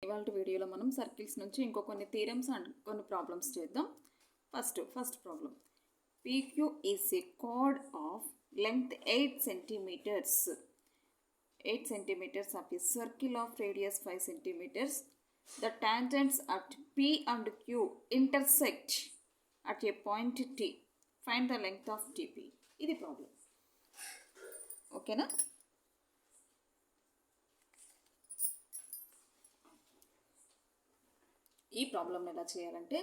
ఇవాళ వీడియోలో మనం సర్కిల్స్ నుంచి ఇంకో కొన్ని థీరమ్స్ అండ్ కొన్ని ప్రాబ్లమ్స్ చేద్దాం. First problem. PQ is a chord of length 8 centimeters. 8 centimeters of a circle of radius 5 centimeters. The tangents at P and Q intersect at a point T. Find the length of TP. ఇది problem. ఓకేనా? ఈ problem ఎలా చేయాలంటే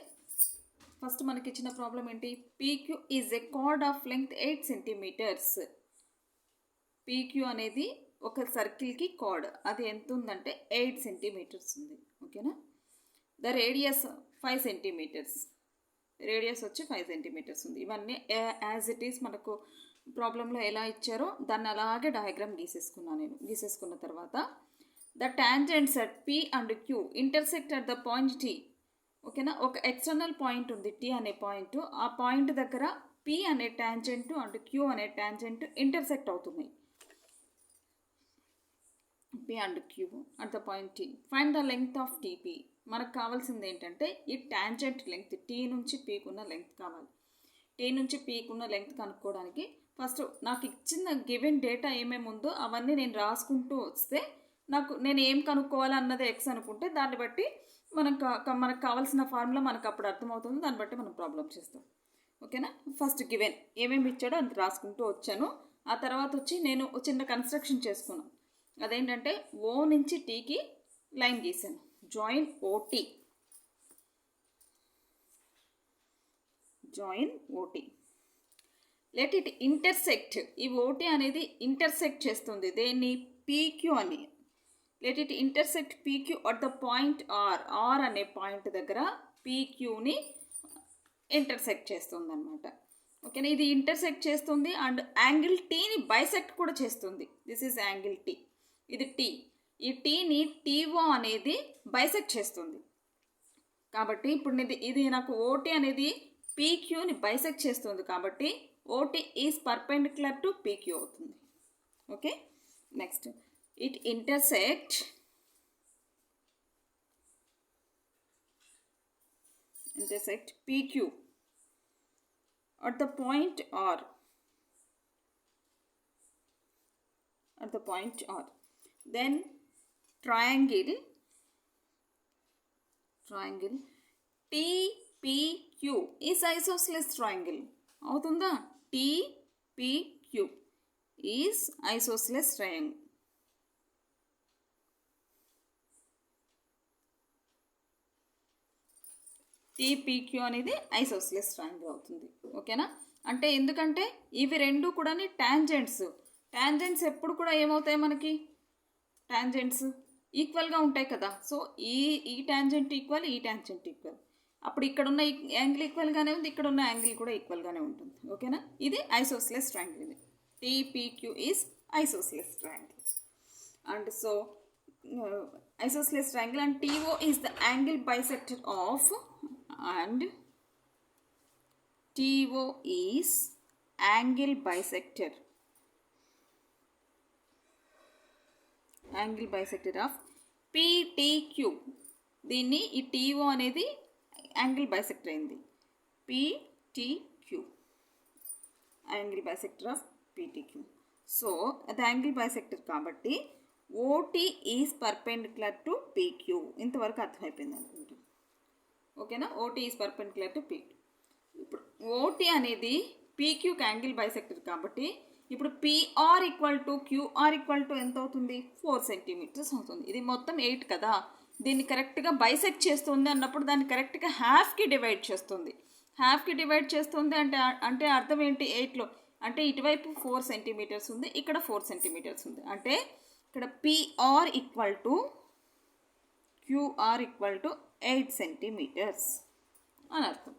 first మనకి ఇచ్చిన problem ఏంటి? PQ is a chord of length 8 centimetres. PQ అనేది ఒక సర్కిల్కి కార్డ్, అది ఎంత ఉందంటే 8 సెంటీమీటర్స్ ఉంది. ఓకేనా? ద రేడియస్ 5 సెంటీమీటర్స్, రేడియస్ వచ్చి 5 సెంటీమీటర్స్ ఉంది. ఇవన్నీ యాజ్ ఇట్ ఈస్ మనకు ప్రాబ్లంలో ఎలా ఇచ్చారో దాన్ని అలాగే డయాగ్రామ్ గీసేసుకున్న తర్వాత the tangents at P and Q intersect at the point T. ఓకేనా? ఒక ఎక్స్టర్నల్ పాయింట్ ఉంది T అనే పాయింట్, ఆ పాయింట్ దగ్గర P అనే టాంజెంట్ అండ్ Q అనే టాంజెంట్ ఇంటర్సెక్ట్ అవుతున్నాయి. P and Q at the point T. Find the length of TP. మనకు కావాల్సింది ఏంటంటే ఈ టాంజెంట్ లెంగ్త్, T నుంచి Pకు ఉన్న లెంగ్త్ కావాలి. T నుంచి Pకు ఉన్న లెంగ్త్ కనుక్కోవడానికి ఫస్ట్ నాకు ఇచ్చిన గివెన్ డేటా ఏమేమి ఉందో అవన్నీ నేను రాసుకుంటూ వస్తే నేను ఏం కనుక్కోవాలి అన్నది ఎక్స్ అనుకుంటే దాన్ని బట్టి మనకు కావాల్సిన ఫార్ములా మనకు అప్పుడు అర్థమవుతుంది. దాన్ని బట్టి మనం ప్రాబ్లం చేస్తాం. ఓకేనా? ఫస్ట్ గివెన్ ఏమేమి ఇచ్చాడో అంత రాసుకుంటూ వచ్చాను. ఆ తర్వాత వచ్చి నేను చిన్న కన్స్ట్రక్షన్ చేసుకున్నాను. అదేంటంటే O నుంచి Tకి లైన్ గీసాను. Join OT. Let it intersect. ఈ OT అనేది ఇంటర్సెక్ట్ చేస్తుంది దేన్ని? PQ అని. Let it intersect PQ at the point R అనే పాయింట్ దగ్గర PQని ఇంటర్సెక్ట్ చేస్తుంది అనమాట. ఓకేనా? ఇది ఇంటర్సెక్ట్ చేస్తుంది అండ్ యాంగిల్ Tని బైసెక్ట్ కూడా చేస్తుంది. This is angle T. ఇది T. ఈ Tని TO అనేది బైసెక్ట్ చేస్తుంది. కాబట్టి ఇప్పుడు ఇది నాకు OT అనేది PQని బైసెక్ట్ చేస్తుంది కాబట్టి OT is perpendicular to PQ అవుతుంది. Okay? Next it intersect PQ at the point R. Then triangle TPQ is isosceles triangle. అవుతుందా? TPQ is isosceles triangle. TPQ అనేది ఐసోస్సిలస్ ట్రయాంగిల్ అవుతుంది. ఓకేనా? అంటే ఎందుకంటే ఇవి రెండు కూడా టాంజెంట్స్ ఎప్పుడు కూడా ఏమవుతాయి? మనకి టాంజెంట్స్ ఈక్వల్గా ఉంటాయి కదా. సో ఈ టాంజెంట్ ఈక్వల్, ఈ టాంజెంట్ ఈక్వల్. అప్పుడు ఇక్కడ ఉన్న యాంగిల్ ఈక్వల్గానే ఉంది, ఇక్కడ ఉన్న యాంగిల్ కూడా ఈక్వల్గానే ఉంటుంది. ఓకేనా? ఇది ఐసోస్సిలస్ ట్రయాంగిల్. ఇది TPQ is isosceles triangle. And so isosceles triangle and TO is the angle bisector of, and TO is angle bisector of PTQ. దీన్ని ఈ TO అనేది యాంగిల్ బైసెక్టర్ అయింది. PTQ angle bisector of PTQ. So అది angle bisector కాబట్టి OT is perpendicular to PQ. ఇంతవరకు అర్థమైపోయింది అనుకుంటా. ఓకేనా? OT is perpendicular to PQ. ఇప్పుడు OT అనేది PQకి యాంగిల్ బైసెక్టర్ కాబట్టి ఇప్పుడు PR equal to QR equal to ఎంత అవుతుంది? 4 సెంటీమీటర్స్ అవుతుంది. ఇది మొత్తం 8 కదా. దీన్ని కరెక్ట్గా బైసెక్ట్ చేస్తుంది అన్నప్పుడు దాన్ని కరెక్ట్గా హాఫ్కి డివైడ్ చేస్తుంది. అంటే అర్థం ఏంటి? 8లో అంటే ఇటువైపు 4 సెంటీమీటర్స్ ఉంది, ఇక్కడ 4 సెంటీమీటర్స్ ఉంది. అంటే ఇక్కడ PR equal to QR equal to 8 centimetres అని అర్థం.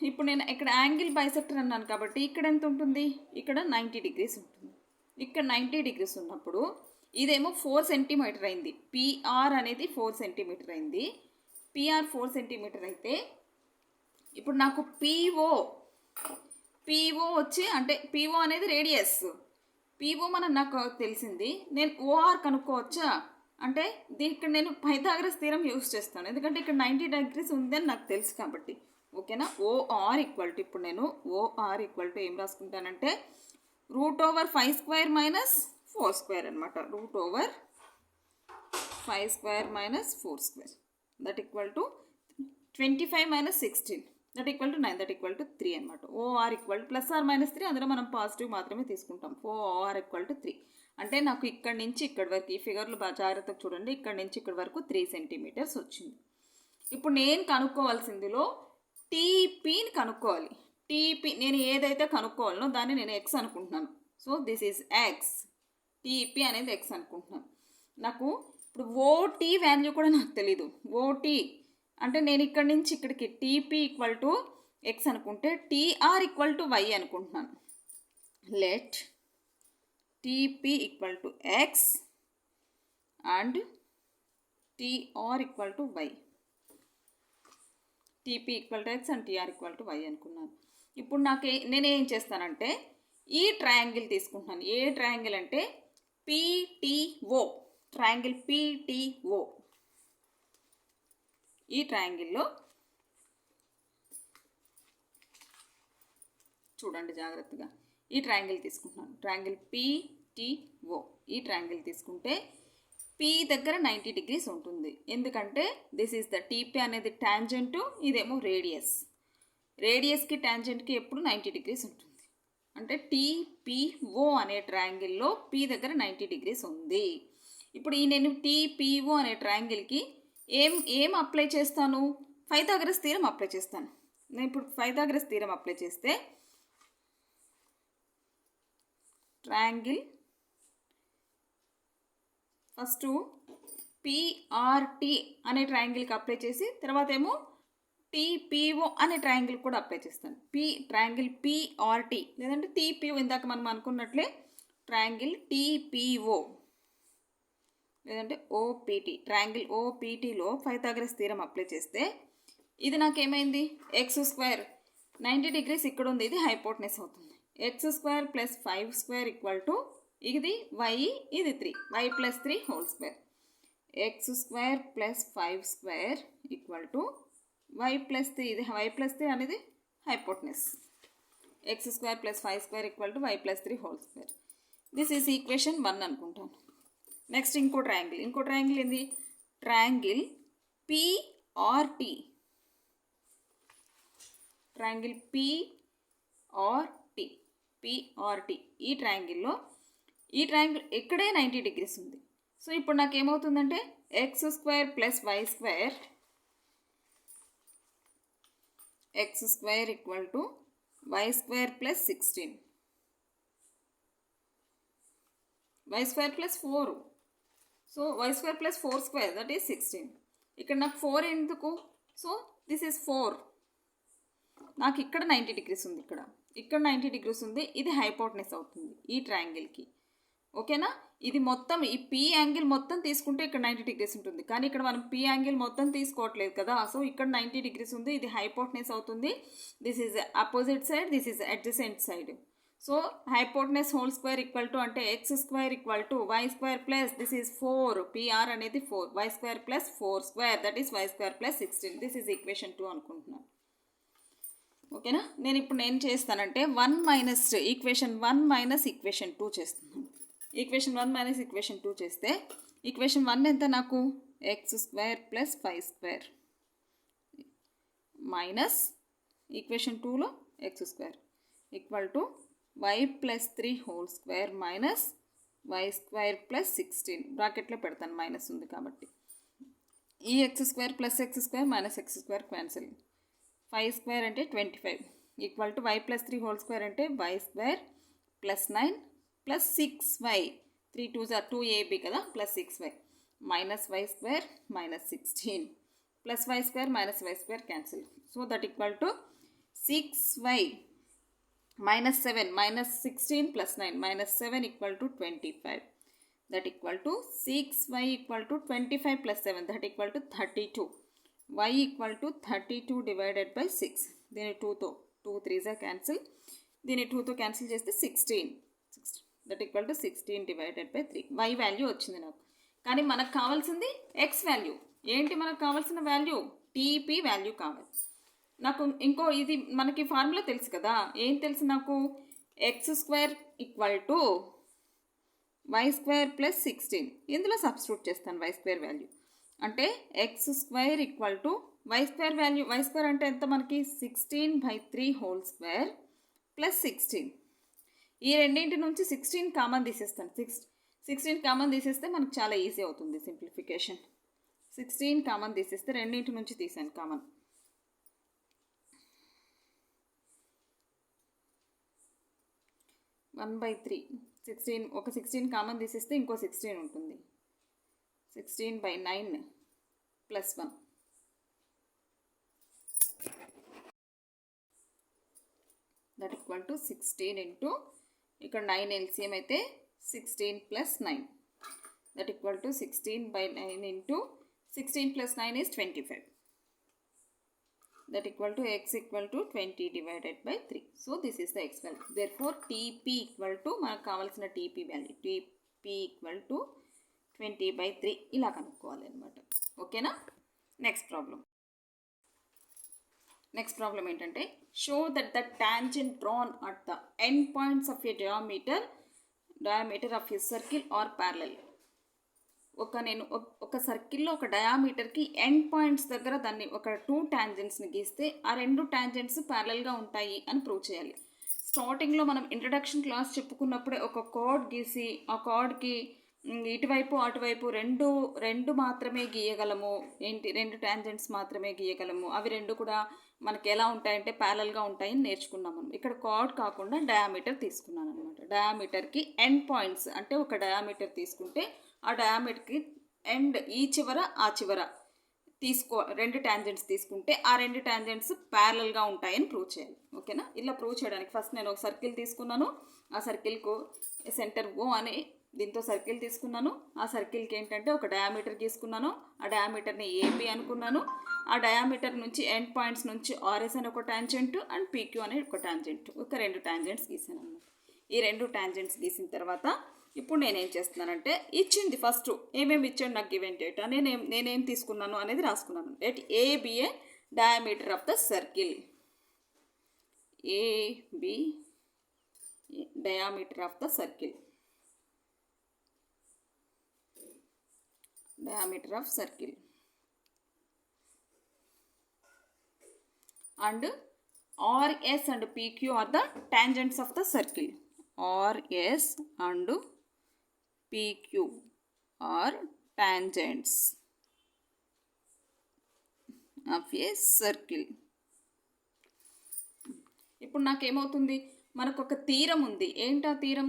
ఇప్పుడు నేను ఇక్కడ యాంగిల్ బైసెక్టర్ అన్నాను కాబట్టి ఇక్కడ ఎంత ఉంటుంది? ఇక్కడ 90 డిగ్రీస్ ఉంటుంది. ఇక్కడ 90 డిగ్రీస్ ఉన్నప్పుడు ఇదేమో 4 సెంటీమీటర్ అయింది. PR అనేది 4 సెంటీమీటర్ అయింది. PR 4 సెంటీమీటర్ అయితే ఇప్పుడు నాకు PO వచ్చి, అంటే PO అనేది రేడియస్. PO నాకు తెలిసింది. నేను OR కనుక్కోవచ్చా? అంటే ఇక్కడ నేను పైథాగరస్ థీరం యూస్ చేస్తాను, ఎందుకంటే ఇక్కడ 90 డిగ్రీస్ ఉందని నాకు తెలుసు కాబట్టి. ఓకేనా. ఓఆర్ ఈక్వల్ టు, ఇప్పుడు నేను ఓఆర్ ఈక్వల్ టు ఏం రాసుకుంటానంటే √5² - 4² అనమాట. √5² - 4² that equal to 25 - 16 that equal to 9 that equal to 3 అనమాట. ఓఆర్ ఈక్వల్ టు +or-3, అందులో మనం పాజిటివ్ మాత్రమే తీసుకుంటాం. ఓఆర్ ఈక్వల్ టు 3 అంటే నాకు ఇక్కడి నుంచి ఇక్కడి వరకు, ఈ ఫిగర్లు బాగా జాగ్రత్తగా చూడండి, ఇక్కడి నుంచి ఇక్కడి వరకు 3 సెంటీమీటర్స్ వచ్చింది. ఇప్పుడు నేను కనుక్కోవాల్సిందిలో టీపీని కనుక్కోవాలి. టీపీ నేను ఏదైతే కనుక్కోవాలనో దాన్ని నేను ఎక్స్ అనుకుంటున్నాను. So this is X, TP అనేది ఎక్స్ అనుకుంటున్నాను. నాకు ఇప్పుడు ఓటీ వాల్యూ కూడా నాకు తెలీదు. ఓటీ అంటే నేను ఇక్కడి నుంచి ఇక్కడికి టీపీ ఈక్వల్ టు ఎక్స్ అనుకుంటే టీఆర్ ఈక్వల్ టు వై అనుకుంటున్నాను. Let TP equal to X and TR equal to Y. TP equal to X and TR equal to Y అనుకున్నాను. ఇప్పుడు నేను ఏం చేస్తానంటే ఈ ట్రయాంగిల్ తీసుకుంటున్నాను. ఏ ట్రయాంగిల్ అంటే పీటీఓ, ట్రయాంగిల్ పీటీఓ. ఈ ట్రయాంగిల్లో చూడండి జాగ్రత్తగా, ఈ ట్రయాంగిల్ తీసుకుంటున్నాను. ట్రయాంగిల్ పీటీఓ, ఈ ట్రయాంగిల్ తీసుకుంటే పీ దగ్గర 90 డిగ్రీస్ ఉంటుంది, ఎందుకంటే దిస్ ఈజ్ ద టీపీ అనేది టాంజెంటు, ఇదేమో రేడియస్. రేడియస్కి టాంజెంట్కి ఎప్పుడు 90 డిగ్రీస్ ఉంటుంది. అంటే టీపీఓ అనే ట్రయాంగిల్లో పీ దగ్గర 90 డిగ్రీస్ ఉంది. ఇప్పుడు నేను టీపీఓ అనే ట్రయాంగిల్కి ఏం అప్లై చేస్తాను? పైథాగరస్ థీరం అప్లై చేస్తాను. నేను ఇప్పుడు పైథాగరస్ థీరం అప్లై చేస్తే ట్రయాంగిల్ ఫస్ట్ పిఆర్టీ అనే ట్రయాంగిల్కి అప్లై చేసి తర్వాత ఏమో టీపీఓ అనే ట్రయాంగిల్ కూడా అప్లై చేస్తాను. ట్రయాంగిల్ పిఆర్టీ లేదంటే టీపీఓ, ఇందాక మనం అనుకున్నట్లే ట్రయాంగిల్ టీపీఓ లేదంటే ఓపీటీ, ట్రయాంగిల్ ఓపీటీలో పైథాగరస్ థీరం అప్లై చేస్తే ఇది నాకేమైంది? x² 90 డిగ్రీస్ ఇక్కడ ఉంది, ఇది హైపోటెనస్ అవుతుంది. x² + 5² ఈక్వల్ టు ఇది y, ఇది 3, y + 3 whole square. x² + 5² equal to y + 3, ఇది y + 3 అనేది hypotenuse. x² + 5² equal to y + 3 whole square. This is equation 1 అనుకుంటాను. నెక్స్ట్ ఇంకో ట్రయాంగిల్ ఏంది? Triangle PRT, triangle PRT. ఈ ట్రయాంగిల్ ఇక్కడే 90 డిగ్రీస్ ఉంది. సో ఇప్పుడు నాకు ఏమవుతుందంటే x² + y² equal to y² + 16, y² + 4. So y² + 4² that is 16. ఇక్కడ నాకు 4 ఎందుకు? So this is 4. నాకు ఇక్కడ 90 డిగ్రీస్ ఉంది, ఇక్కడ 90 డిగ్రీస్ ఉంది, ఇది హైపోటెనస్ అవుతుంది ఈ ట్రయాంగిల్కి. ఓకేనా. ఇది మొత్తం ఈ పీ యాంగిల్ మొత్తం తీసుకుంటే ఇక్కడ 90 డిగ్రీస్ ఉంటుంది, కానీ ఇక్కడ మనం పీ యాంగిల్ మొత్తం తీసుకోవట్లేదు కదా. సో ఇక్కడ 90 డిగ్రీస్ ఉంది, ఇది హైపోటెనస్ అవుతుంది. This is opposite side, this is adjacent side. So hypotenuse whole square equal to అంటే x² equal to y² plus this is 4, PR అనేది 4, y² + 4² that is y² + 16. This is equation 2 అనుకుంటున్నాను. ఓకేనా. నేను ఇప్పుడు ఏం చేస్తానంటే ఈక్వేషన్ 1 - ఈక్వేషన్ 2 చేస్తున్నాను. Equation 1 - equation 2 చేస్తే ఈక్వేషన్ 1 ఎంత నాకు? x² + 5² మైనస్ ఈక్వేషన్ 2లో x² equal to y + 3 whole square minus y² + 16. బ్రాకెట్లో పెడతాను, మైనస్ ఉంది కాబట్టి. ఈ x² + x² minus x² cancel. 5² అంటే 25 equal to y + 3 whole square అంటే y² + 9 + 6y, 3 2s are 2ab కదా, + 6y minus y² minus 16 plus y² minus y² cancel. So that equal to 6y minus 7 minus 16 plus 9 minus 7 equal to 25. That equal to 6y equal to 25 plus 7 that equal to 32. Y equal to 32 divided by 6. Then 2 to 2 3s are cancel. Then 2 to cancel just 16. That equal to 16 divided by 3. Y value వచ్చింది నాకు. కానీ మనకు కావాల్సింది X value. ఏంటి మనకు కావాల్సిన value? TP value కావాలి. నాకు ఇంకో ఇది మనకి ఫార్ములా తెలుసు కదా, ఏం తెలుసు నాకు? x² = y² + 16. ఇందులో సబ్స్టిట్యూట్ చేస్తాను y² వాల్యూ. అంటే x² = y² వాల్యూ. y² అంటే ఎంత మనకి? 16/3² + 16. ఈ రెండింటి నుంచి 16 కామన్ తీసేస్తాను. 16 కామన్ తీసేస్తే మనకు చాలా ఈజీ అవుతుంది సింప్లిఫికేషన్. 16 కామన్ తీసేస్తే రెండింటి నుంచి తీసాను కామన్. 1/3. 16 ఒక 16 కామన్ తీసేస్తే ఇంకో 16 ఉంటుంది. 16/9 + 1. దట్ ఈక్వల్ టు 16 ఇంటూ ఇక్కడ 9 LCM అయితే 16 + 9. That equal to 16/9 into 16 + 9 is 25. That equal to x = 20 divided by 3. So this is the x value. Therefore TP = మనకు కావాల్సిన TP వాల్యూ TP = 20/3 ఇలా కనుక్కోవాలి అనమాట. ఓకేనా? నెక్స్ట్ ప్రాబ్లం ఏంటంటే show that the tangent drawn at the end points of a diameter of a circle are parallel. ఒక సర్కిల్లో ఒక డయామీటర్కి ఎండ్ పాయింట్స్ దగ్గర దాన్ని ఒక 2 టాంజెంట్స్ని గీస్తే ఆ 2 టాంజెంట్స్ ప్యారలల్గా ఉంటాయి అని ప్రూవ్ చేయాలి. స్టార్టింగ్లో మనం ఇంట్రడక్షన్ క్లాస్ చెప్పుకున్నప్పుడే ఒక కార్డ్ గీసి ఆ కార్డ్కి ఇటువైపు అటువైపు రెండు మాత్రమే గీయగలము. ఏంటి? 2 టాంజెంట్స్ మాత్రమే గీయగలము. అవి 2 కూడా మనకి ఎలా ఉంటాయంటే ప్యారలల్గా ఉంటాయని నేర్చుకున్నాం మనం. ఇక్కడ కార్డ్ కాకుండా డయామీటర్ తీసుకున్నాను అనమాట. డయామీటర్కి ఎండ్ పాయింట్స్ అంటే ఒక డయామీటర్ తీసుకుంటే ఆ డయామీటర్కి ఎండ్ ఈ చివర ఆ చివర 2 టాంజెంట్స్ తీసుకుంటే ఆ 2 టాంజెంట్స్ ప్యారలల్గా ఉంటాయని ప్రూవ్ చేయాలి. ఓకేనా? ఇలా ప్రూవ్ చేయడానికి ఫస్ట్ నేను ఒక సర్కిల్ తీసుకున్నాను. ఆ సర్కిల్కు సెంటర్ O అని దీంతో సర్కిల్ తీసుకున్నాను. ఆ సర్కిల్కి ఏంటంటే ఒక డయామీటర్ తీసుకున్నాను. ఆ డయామీటర్ని AB అనుకున్నాను. ఆ డయామీటర్ నుంచి ఎండ్ పాయింట్స్ నుంచి RS అని ఒక టాంజెంట్ అండ్ PQ అనే ఒక టాంజెంట్, ఒక 2 టాంజెంట్స్ గీసాను అన్నమాట. ఈ 2 టాంజెంట్స్ గీసిన తర్వాత ఇప్పుడు నేనేం చేస్తున్నానంటే ఇచ్చింది ఫస్ట్ ఏమేమి ఇచ్చాడు నాకు గివెన్ డేటా నేనేం తీసుకున్నాను అనేది రాసుకున్నాను. Let A be a diameter of the circle. AB diameter of the circle. Diameter of circle. And RS and PQ are the tangents of the circle. RS and PQ are tangents of a circle. ఇప్పుడు నాకేమవుతుంది? మనకు ఒక తీరం ఉంది. ఏంటా తీరం?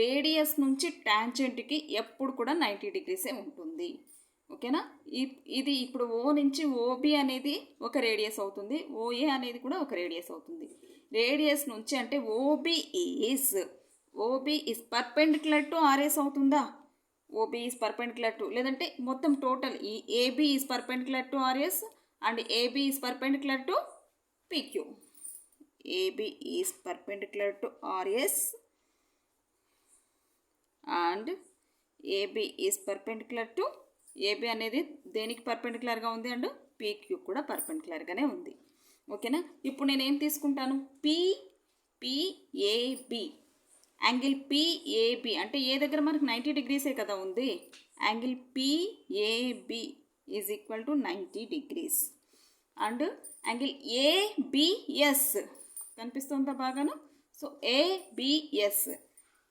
Radius నుంచి టాంజెంట్కి ఎప్పుడు కూడా 90 డిగ్రీసే ఉంటుంది. ఓకేనా? ఇది ఇప్పుడు O నుంచి OB అనేది ఒక రేడియస్ అవుతుంది. OA అనేది కూడా ఒక రేడియస్ అవుతుంది. రేడియస్ నుంచి అంటే OB is perpendicular to RS అవుతుందా? OB is perpendicular to, లేదంటే మొత్తం టోటల్ ఈ AB is perpendicular to RS and AB is perpendicular to PQ. AB is perpendicular to RS and AB is perpendicular to, AB అనేది దేనికి పర్పెండిక్యులర్గా ఉంది and PQ కూడా పర్పెండిక్యులర్గానే ఉంది. ఓకేనా? ఇప్పుడు నేను ఏం తీసుకుంటాను? PAB యాంగిల్ PAB అంటే ఏ దగ్గర మనకు 90 డిగ్రీసే కదా ఉంది. Angle PAB is equal to 90 degrees and angle ABS కనిపిస్తుందా బాగాను? So ABS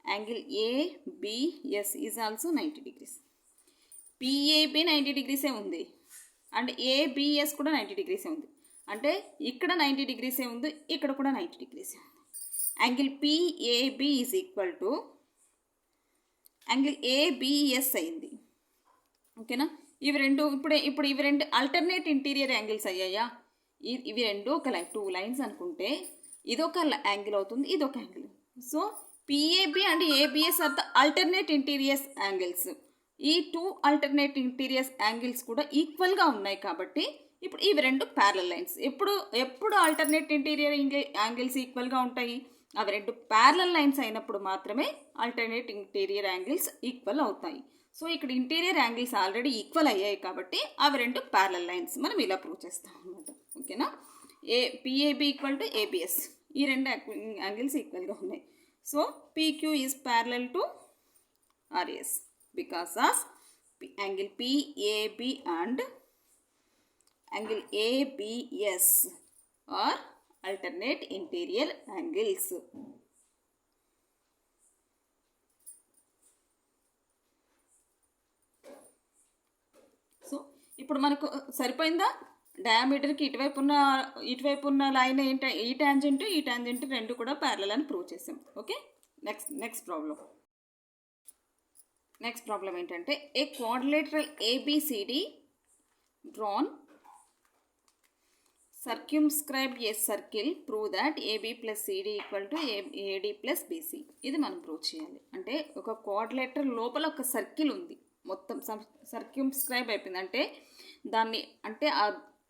angle ABS is also 90 degrees. PAB 90 డిగ్రీసే ఉంది అండ్ ABS కూడా 90 డిగ్రీసే ఉంది. అంటే ఇక్కడ 90 డిగ్రీసే ఉంది, ఇక్కడ కూడా 90 డిగ్రీసే ఉంది. Angle PAB is equal to angle ABS అయింది. ఓకేనా? ఇవి రెండు ఇప్పుడు ఇవి రెండు ఆల్టర్నేట్ ఇంటీరియర్ యాంగిల్స్ అయ్యాయా? ఇవి రెండు ఒక 2 లైన్స్ అనుకుంటే ఇదొక యాంగిల్ అవుతుంది, ఇదొక angle. So PAB and ABS are the alternate interiors angles. ఈ 2 ఆల్టర్నేట్ ఇంటీరియర్స్ యాంగిల్స్ కూడా ఈక్వల్గా ఉన్నాయి కాబట్టి ఇప్పుడు ఇవి రెండు ప్యారలల్ లైన్స్. ఎప్పుడు ఆల్టర్నేట్ ఇంటీరియర్ యాంగిల్స్ ఈక్వల్గా ఉంటాయి? అవి రెండు ప్యారలల్ లైన్స్ అయినప్పుడు మాత్రమే ఆల్టర్నేట్ ఇంటీరియర్ యాంగిల్స్ ఈక్వల్ అవుతాయి. సో ఇక్కడ ఇంటీరియర్ యాంగిల్స్ ఆల్రెడీ ఈక్వల్ అయ్యాయి కాబట్టి అవి రెండు ప్యారలల్ లైన్స్ మనం ఇలా ప్రూవ్ చేస్తాం అనమాట. ఓకేనా. పిఏబి ఈక్వల్ టు ఏబిఎస్, ఈ రెండు యాంగిల్స్ ఈక్వల్గా ఉన్నాయి. So PQ is parallel to RS because of angle PAB and angle ABS are alternate interior angles. సో ఇప్పుడు మనకు సరిపోయిందా? డయామీటర్కి ఇటువైపు ఉన్న లైన్ ఏంటి, ఈ టాంజెంట్ రెండు కూడా ప్యారలల్ అని ప్రూవ్ చేసాం. ఓకే. నెక్స్ట్ ప్రాబ్లం ఏంటంటే a quadrilateral A B C D drawn circumscribe a circle, prove that AB plus CD equal to AD plus BC. ఇది మనం ప్రూవ్ చేయాలి. అంటే ఒక క్వాడ్రిలేటర్ లోపల ఒక సర్కిల్ ఉంది, మొత్తం సర్క్యూమ్స్క్రైబ్ అయిపోయింది. అంటే దాన్ని అంటే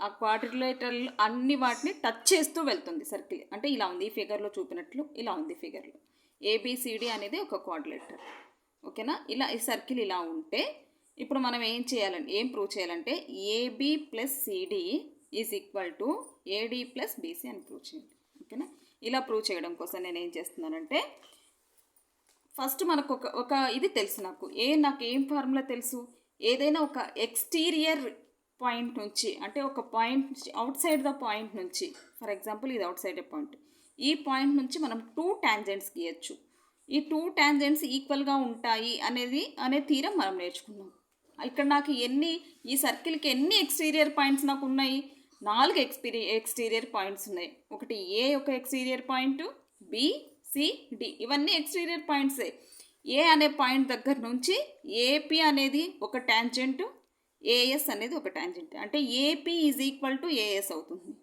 ఆ క్వాడ్రిలేటర్ అన్ని వాటిని టచ్ చేస్తూ వెళ్తుంది సర్కిల్. అంటే ఇలా ఉంది, ఈ ఫిగర్లో చూపినట్లు ఇలా ఉంది ఫిగర్లో. ఏబిసిడి అనేది ఒక క్వాడ్రిలేటర్. ఓకేనా. ఇలా ఈ సర్కిల్ ఇలా ఉంటే ఇప్పుడు మనం ఏం ప్రూవ్ చేయాలంటే AB plus CD is equal to AD plus BC అని ప్రూవ్ చేయాలి. ఓకేనా. ఇలా ప్రూవ్ చేయడం కోసం నేను ఏం చేస్తున్నానంటే ఫస్ట్ మనకు ఒక ఇది తెలుసు, నాకు ఏం ఫార్ములా తెలుసు, ఏదైనా ఒక ఎక్స్టీరియర్ పాయింట్ నుంచి అంటే ఒక point out side the point నుంచి, ఫర్ ఎగ్జాంపుల్ ఇది అవుట్ సైడ్ పాయింట్, ఈ పాయింట్ నుంచి మనం 2 టాంజెంట్స్ గీయచ్చు. ఈ 2 టాంజెంట్స్ ఈక్వల్గా ఉంటాయి అనే థీరం మనం నేర్చుకున్నాం. ఇక్కడ నాకు ఈ సర్కిల్కి ఎన్ని ఎక్స్టీరియర్ పాయింట్స్ నాకు ఉన్నాయి? 4 ఎక్స్టీరియర్ పాయింట్స్ ఉన్నాయి. ఒకటి ఏ ఒక exterior point, B, C, D ఇవన్నీ ఎక్స్టీరియర్ పాయింట్సే. ఏ అనే పాయింట్ దగ్గర నుంచి ఏపీ అనేది ఒక టాంజెంట్, ఏఎస్ అనేది ఒక టాంజెంట్. అంటే AP is equal to AS అవుతుంది,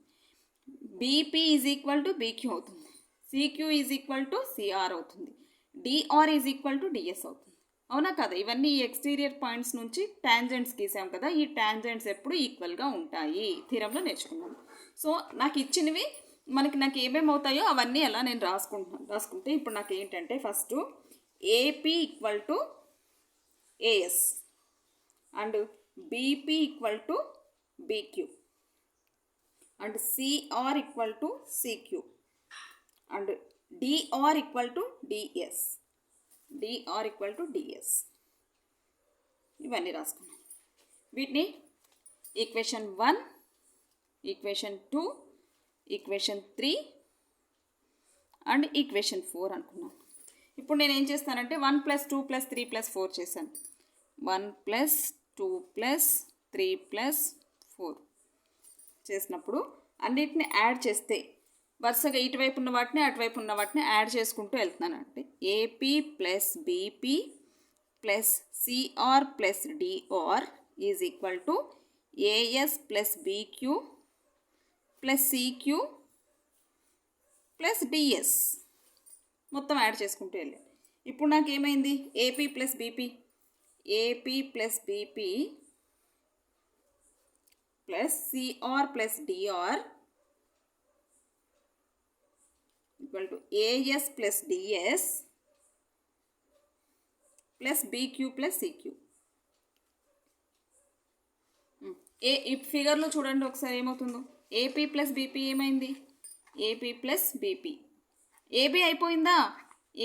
BP is equal to BQ అవుతుంది, CQ is equal to CR అవుతుంది, DR is equal to DS అవుతుంది. అవునా కదా. ఇవన్నీ ఈ ఎక్స్టీరియర్ పాయింట్స్ నుంచి టాంజెంట్స్ గీసాం కదా, ఈ టాంజెంట్స్ ఎప్పుడు ఈక్వల్గా ఉంటాయి థిరంలో నేర్చుకున్నాను. సో నాకు ఇచ్చినవి నాకు ఏమేమి అవుతాయో అవన్నీ అలా నేను రాసుకుంటే ఇప్పుడు నాకు ఏంటంటే first AP equal to AS and BP equal to BQ and CR equal to CQ and DR equal to DS, DR equal to DS ఇవన్నీ రాసుకున్నాం. వీటిని equation 1, equation 2, equation 3 and equation 4 అనుకున్నాను. ఇప్పుడు నేను ఏం చేస్తానంటే 1 + 2 + 3 + 4 చేశాను. 1 + 2 + 3 + 4 చేసినప్పుడు అన్నిటిని యాడ్ చేస్తే వరుసగా ఇటువైపు ఉన్న వాటిని అటువైపు ఉన్న వాటిని యాడ్ చేసుకుంటూ వెళ్తున్నాను. అంటే AP plus BP plus CR plus DR is equal to AS plus BQ plus CQ plus DS మొత్తం యాడ్ చేసుకుంటూ వెళ్ళాను. ఇప్పుడు నాకు ఏమైంది? AP plus BP plus CR plus DR equal to AS plus DS plus BQ plus CQ. ఈ ఫిగర్లో చూడండి ఒకసారి ఏమవుతుందో. ఏపీ ప్లస్ బీపీ ఏమైంది? ఏపీ ప్లస్ బీపీ, ఏబీ అయిపోయిందా?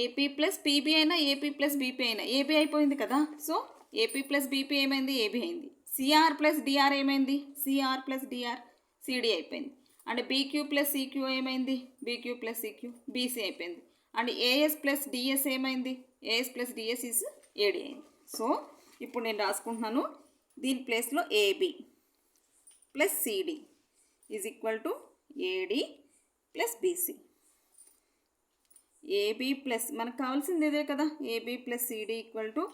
ఏపీ ప్లస్ పీబీ అయినా ఏపీ ప్లస్ బీపీ అయినా ఏబీ అయిపోయింది కదా. సో ఏపీ ప్లస్ బీపీ ఏమైంది? ఏబీ అయింది. సిఆర్ ప్లస్ డిఆర్ ఏమైంది? సిఆర్ ప్లస్ డిఆర్ సిడి అయిపోయింది. అండ్ బీక్యూ ప్లస్ సిక్యూ ఏమైంది? బీక్యూ ప్లస్ సిక్యూ బీసీ అయిపోయింది. అండ్ ఏఎస్ ప్లస్ డిఎస్ ఏమైంది? AS plus DS is AD అయింది. సో ఇప్పుడు నేను రాసుకుంటున్నాను, దీని ప్లేస్లో AB plus CD is equal to AD plus BC. AB plus మనకు కావాల్సింది ఇదే కదా, AB plus CD equal to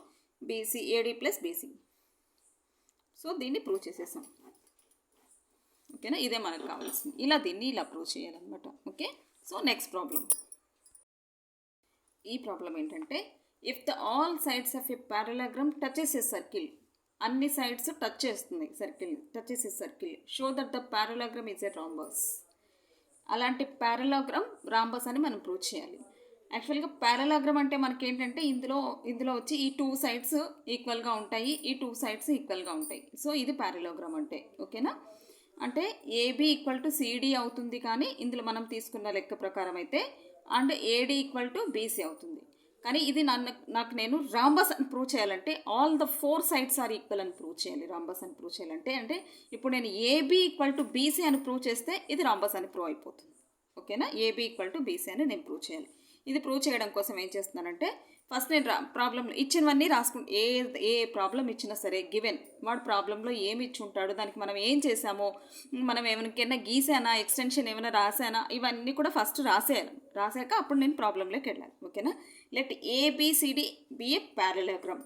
BC, AD plus BC. So దీన్ని ప్రూవ్ చేసేసాం. ఓకేనా. ఇదే మనకు కావాల్సింది. దీన్ని ఇలా ప్రూవ్ చేయాలన్నమాట. ఓకే. So next problem. ఈ ప్రాబ్లం ఏంటంటే if the all sides of a parallelogram touches a circle, అన్ని సైడ్స్ టచ్ చేస్తుంది circle, touches a circle, show that the parallelogram is a rhombus. అలాంటి పారలాగ్రామ్ రాంబస్ అని మనం prove చేయాలి. యాక్చువల్గా పారలాగ్రామ్ అంటే మనకి ఏంటంటే ఇందులో వచ్చి ఈ 2 సైడ్స్ ఈక్వల్గా ఉంటాయి, ఈ 2 సైడ్స్ ఈక్వల్గా ఉంటాయి. సో ఇది పారలాగ్రామ్ అంటే, ఓకేనా. అంటే ఏబి ఈక్వల్ టు సిడి అవుతుంది, కానీ ఇందులో మనం తీసుకున్న లెక్క ప్రకారం అయితే and AD equal to BC అవుతుంది. కానీ ఇది నాకు నేను రాంబస్ అని ప్రూవ్ చేయాలంటే all the 4 sides are equal అని ప్రూవ్ చేయాలి. రాంబస్ అని ప్రూవ్ చేయాలంటే అంటే ఇప్పుడు నేను ఏబి ఈక్వల్ టు బీసీ అని ప్రూవ్ చేస్తే ఇది రాంబస్ అని ప్రూవ్ అయిపోతుంది, ఓకేనా. ఏబి ఈక్వల్ టు బీసీ అని నేను ప్రూవ్ చేయాలి. ఇది ప్రూవ్ చేయడం కోసం ఏం చేస్తున్నానంటే ఫస్ట్ నేను ప్రాబ్లంలో ఇచ్చినవన్నీ ఏ ప్రాబ్లం ఇచ్చినా సరే గివెన్ వాడు ప్రాబ్లంలో ఏమి ఇచ్చి ఉంటాడు, దానికి మనం ఏం చేసామో, మనం ఏమైనా గీసానా, ఎక్స్టెన్షన్ ఏమైనా రాసానా, ఇవన్నీ కూడా ఫస్ట్ రాసాక అప్పుడు నేను ప్రాబ్లంలోకి వెళ్ళాలి, ఓకేనా. Let ABCD be a parallelogram.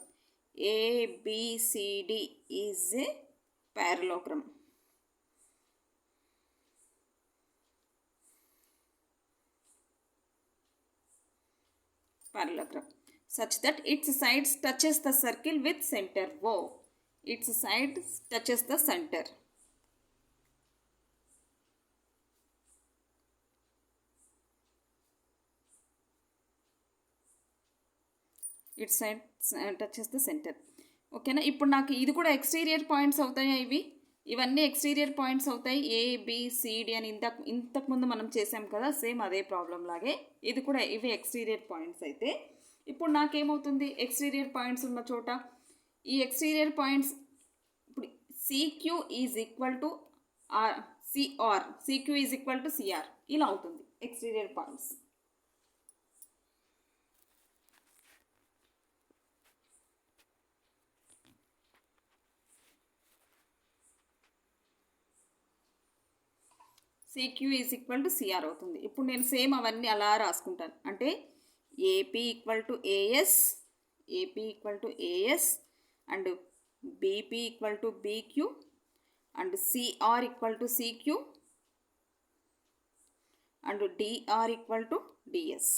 ABCD is a parallelogram. Parallelogram such that its sides touches the circle with center O. Its sides touches the center. Its sides touches the center. ఓకేనా. ఇప్పుడు నాకు ఇది కూడా ఎక్స్టీరియర్ పాయింట్స్ అవుతాయా? ఇవన్నీ exterior points అవుతాయి. A B C D అని ఇంతకుముందు మనం చేసాం కదా, సేమ్ అదే ప్రాబ్లం లాగే ఇది కూడా ఇవి ఎక్స్టీరియర్ పాయింట్స్ అయితే ఇప్పుడు నాకేమవుతుంది, ఎక్స్టీరియర్ పాయింట్స్ ఉన్న చోట ఈ ఎక్స్టీరియర్ పాయింట్స్ ఇప్పుడు CQ is equal to CR, CQ is equal to CR ఇలా అవుతుంది exterior points. CQ is equal to CR అవుతుంది. ఇప్పుడు నేను సేమ్ అవన్నీ అలా రాసుకుంటాను. అంటే AP equal to AS and BP equal to BQ and CR equal to CQ and DR equal to DS,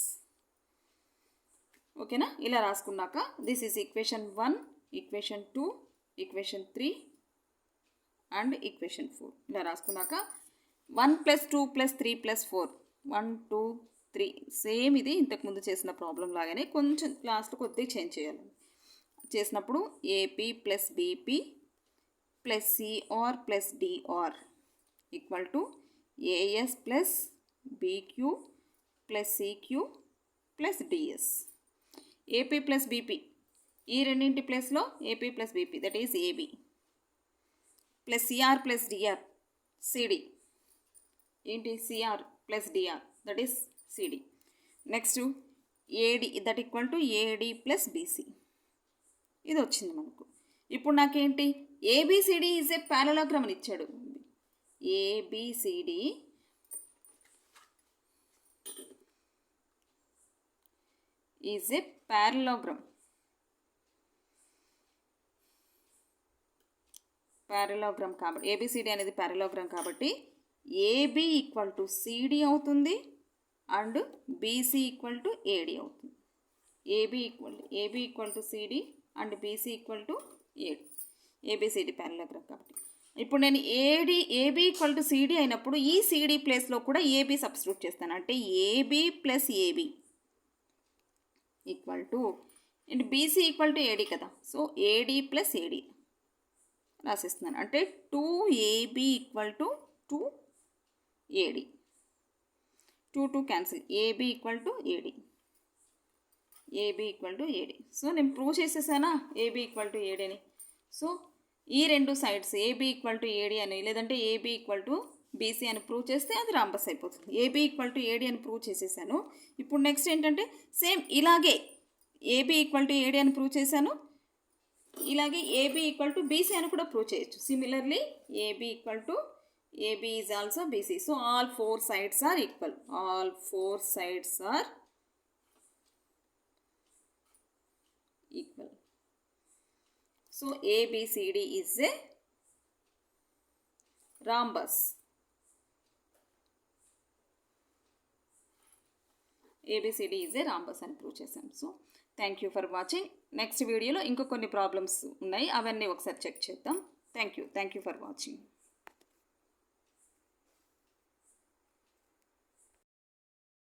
ఓకేనా. ఇలా రాసుకున్నాక this is equation 1, equation 2, equation 3 and equation 4 ఇలా రాసుకున్నాక 1 + 2 + 3 + 4 1 2 3 సేమ్ ఇది ఇంతకుముందు చేసిన ప్రాబ్లం లాగానే కొంచెం లాస్ట్ కొద్దిగా చేంజ్ చేయాలి. చేసినప్పుడు AP plus BP plus CR plus DR equal to AS plus BQ plus CQ plus DS. AP plus BP ఈ రెండింటి ప్లేస్లో AP plus BP that is AB plus CR plus DR CD ఏంటి CR plus DR that is CD. Next AD that equal to AD plus BC ఇది వచ్చింది మనకు. ఇప్పుడు నాకేంటి A B C D is a parallelogram అని ఇచ్చాడు. ABCD is a parallelogram. కాబట్టి ABCD అనేది ప్యారలోగ్రామ్ కాబట్టి ఏబి ఈక్వల్ టు సిడి అవుతుంది and BC equal to AD అవుతుంది. AB equal to CD and BC equal to AD, ABCD parallelogram కాబట్టి. ఇప్పుడు నేను ఏబి ఈక్వల్ టు సిడి అయినప్పుడు ఈ సిడి ప్లేస్లో కూడా ఏబి సబ్స్టిట్యూట్ చేస్తాను. అంటే AB plus AB equal to and BC equal to AD కదా, సో ఏడి ప్లస్ ఏడి రాసిస్తున్నాను. అంటే 2AB equal to 2AD, 2 cancel, AB equal to AD, AB equal to AD. So నేను prove చేసేసానా AB equal to AD అని. So ఈ రెండు sides AB equal to AD అని లేదంటే AB ఈక్వల్ టు బీసీ అని ప్రూవ్ చేస్తే అది రాంబస్ అయిపోతుంది. AB ఈక్వల్ టు ఏడి అని ప్రూవ్ చేసేసాను. ఇప్పుడు నెక్స్ట్ ఏంటంటే సేమ్ ఇలాగే AB ఈక్వల్ టు ఏడి అని ప్రూవ్ చేశాను, ఇలాగే AB ఈక్వల్ టు బీసీ అని కూడా ప్రూవ్ చేయొచ్చు. Similarly AB equal to AB is also BC. So all 4 sides are equal. All 4 sides are equal. So ABCD is a rhombus. ABCD is a rhombus అని prove చేసాం. So thank you for watching. Next వీడియోలో ఇంకో కొన్ని problems ఉన్నాయి, అవన్నీ ఒకసారి check చేద్దాం. Thank you for watching.